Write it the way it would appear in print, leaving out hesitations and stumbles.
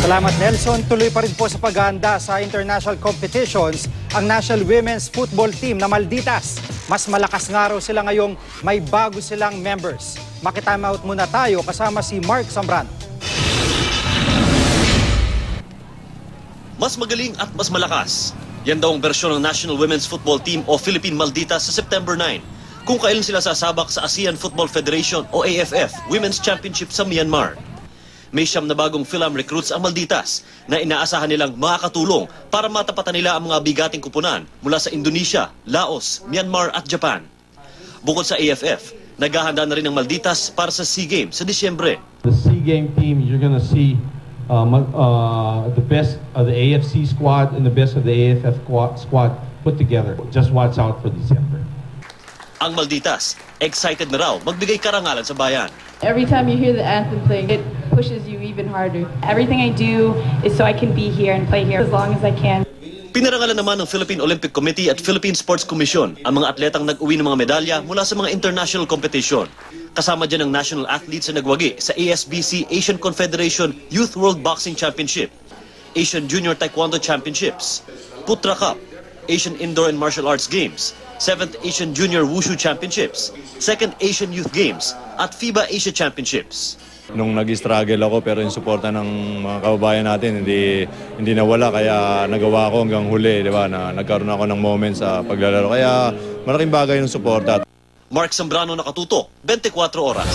Salamat Nelson. Tuloy pa rin po sa paghahanda sa international competitions ang National Women's Football Team na Malditas. Mas malakas nga raw sila ngayong may bago silang members. Makitime out muna tayo kasama si Mark Zambrano. Mas magaling at mas malakas. Yan daw ang bersyon ng National Women's Football Team o Philippine Malditas sa September 9. Kung kailan sila sasabak sa ASEAN Football Federation o AFF Women's Championship sa Myanmar. May 9 na bagong Philam recruits ang Malditas na inaasahan nilang makakatulong para matapatan nila ang mga bigating kupunan mula sa Indonesia, Laos, Myanmar at Japan. Bukod sa AFF, naghahanda na rin ang Malditas para sa SEA Games sa Disyembre. The SEA Game team, you're going to see the best of the AFC squad and the best of the AFF squad put together. Just watch out for December. Ang Malditas, excited na raw magbigay karangalan sa bayan. Every time you hear the anthem playing, it pushes you even harder. Everything I do is so I can be here and play here as long as I can. Pinarangalan naman ng Philippine Olympic Committee at Philippine Sports Commission ang mga atletang nag-uwi ng mga medalya mula sa mga international competition. Kasama dyan ang national athletes na nagwagi sa ASBC Asian Confederation Youth World Boxing Championship, Asian Junior Taekwondo Championships, Putra Cup, Asian Indoor and Martial Arts Games, 7th Asian Junior Wushu Championships, 2nd Asian Youth Games, at FIBA Asia Championships. Nung nag-struggle ako pero yung suporta ng mga kababayan natin hindi nawala kaya nagawa ko hanggang huli, di ba? Na nagkaroon ako ng moments sa paglalaro kaya malaking bagay yung suporta. Mark Zambrano, nakatutok, 24 oras.